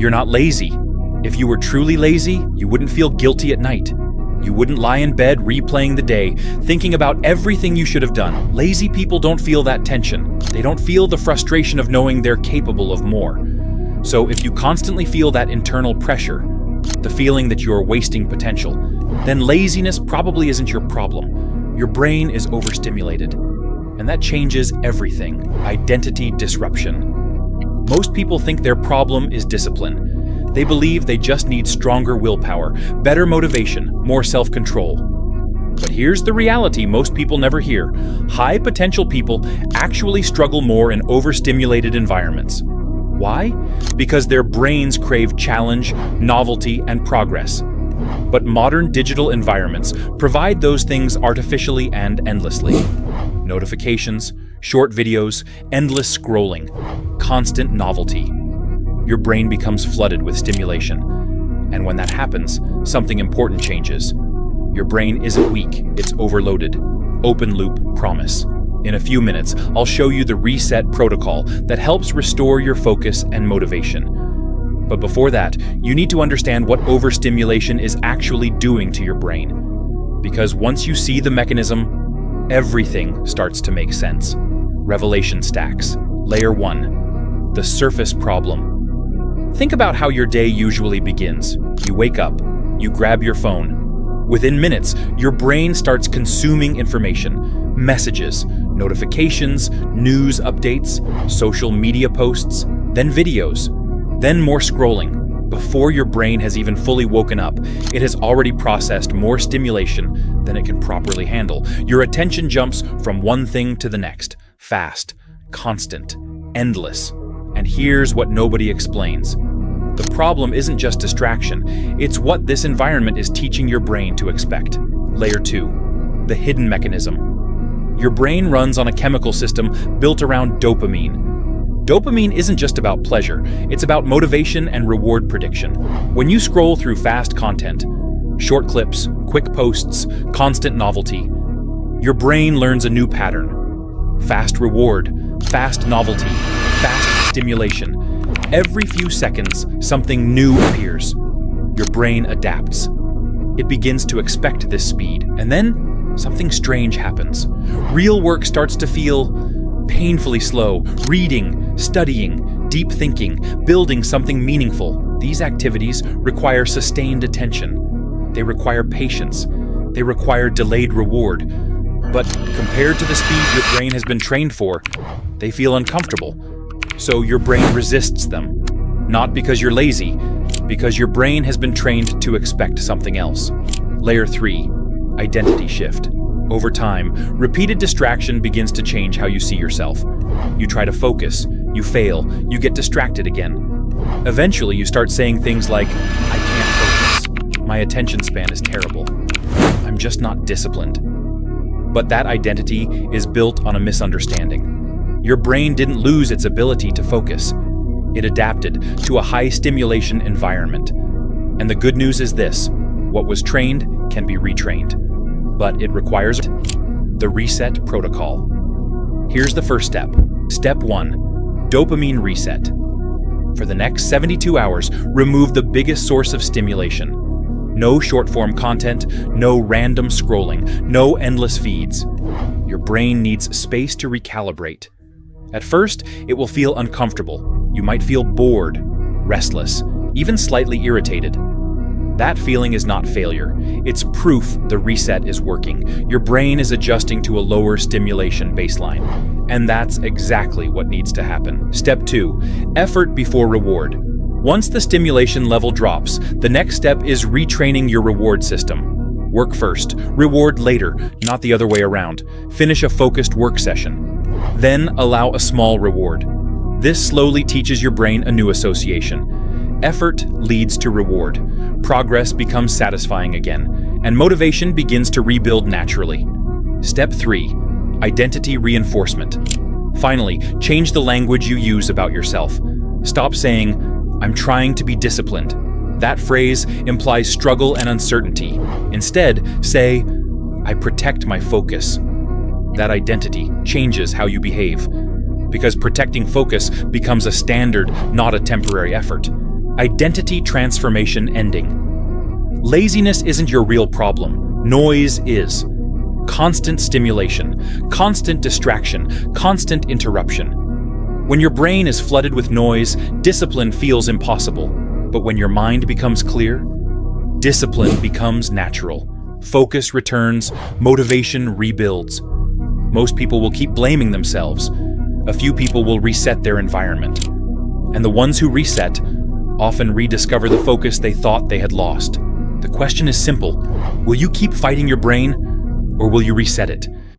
You're not lazy. If you were truly lazy, you wouldn't feel guilty at night. You wouldn't lie in bed replaying the day, thinking about everything you should have done. Lazy people don't feel that tension. They don't feel the frustration of knowing they're capable of more. So if you constantly feel that internal pressure, the feeling that you're wasting potential, then laziness probably isn't your problem. Your brain is overstimulated. And that changes everything. Identity disruption. Most people think their problem is discipline. They believe they just need stronger willpower, better motivation, more self-control. But here's the reality most people never hear. High potential people actually struggle more in overstimulated environments. Why? Because their brains crave challenge, novelty, and progress. But modern digital environments provide those things artificially and endlessly. Notifications, short videos, endless scrolling, constant novelty. Your brain becomes flooded with stimulation. And when that happens, something important changes. Your brain isn't weak, it's overloaded. Open loop promise. In a few minutes, I'll show you the reset protocol that helps restore your focus and motivation. But before that, you need to understand what overstimulation is actually doing to your brain. Because once you see the mechanism, everything starts to make sense. Revelation stacks. Layer 1. The surface problem. Think about how your day usually begins. You wake up, you grab your phone. Within minutes, your brain starts consuming information, messages, notifications, news updates, social media posts, then videos, then more scrolling. Before your brain has even fully woken up, it has already processed more stimulation than it can properly handle. Your attention jumps from one thing to the next, fast, constant, endless. And here's what nobody explains. The problem isn't just distraction, it's what this environment is teaching your brain to expect. Layer 2. The hidden mechanism. Your brain runs on a chemical system built around dopamine. Dopamine isn't just about pleasure, it's about motivation and reward prediction. When you scroll through fast content, short clips, quick posts, constant novelty, your brain learns a new pattern. Fast reward, fast novelty, fast stimulation. Every few seconds, something new appears. Your brain adapts. It begins to expect this speed, and then something strange happens. Real work starts to feel painfully slow. Reading, studying, deep thinking, building something meaningful. These activities require sustained attention. They require patience. They require delayed reward. But compared to the speed your brain has been trained for, they feel uncomfortable. So your brain resists them. Not because you're lazy, because your brain has been trained to expect something else. Layer 3. Identity shift. Over time, repeated distraction begins to change how you see yourself. You try to focus, you fail, you get distracted again. Eventually, you start saying things like, I can't focus, my attention span is terrible, I'm just not disciplined. But that identity is built on a misunderstanding. Your brain didn't lose its ability to focus. It adapted to a high-stimulation environment. And the good news is this: what was trained can be retrained. But it requires the reset protocol. Here's the first step. Step 1. Dopamine reset. For the next 72 hours, remove the biggest source of stimulation. No short-form content, no random scrolling, no endless feeds. Your brain needs space to recalibrate. At first, it will feel uncomfortable. You might feel bored, restless, even slightly irritated. That feeling is not failure. It's proof the reset is working. Your brain is adjusting to a lower stimulation baseline. And that's exactly what needs to happen. Step 2. Effort before reward. Once the stimulation level drops, the next step is retraining your reward system. Work first, reward later, not the other way around. Finish a focused work session. Then allow a small reward. This slowly teaches your brain a new association. Effort leads to reward. Progress becomes satisfying again, and motivation begins to rebuild naturally. Step 3. Identity reinforcement. Finally, change the language you use about yourself. Stop saying, I'm trying to be disciplined. That phrase implies struggle and uncertainty. Instead, say, I protect my focus. That identity changes how you behave, because protecting focus becomes a standard, not a temporary effort. Identity transformation ending. Laziness isn't your real problem. Noise is. Constant stimulation, constant distraction, constant interruption. When your brain is flooded with noise, discipline feels impossible. But when your mind becomes clear, discipline becomes natural. Focus returns, motivation rebuilds. Most people will keep blaming themselves. A few people will reset their environment. And the ones who reset often rediscover the focus they thought they had lost. The question is simple. Will you keep fighting your brain, or will you reset it?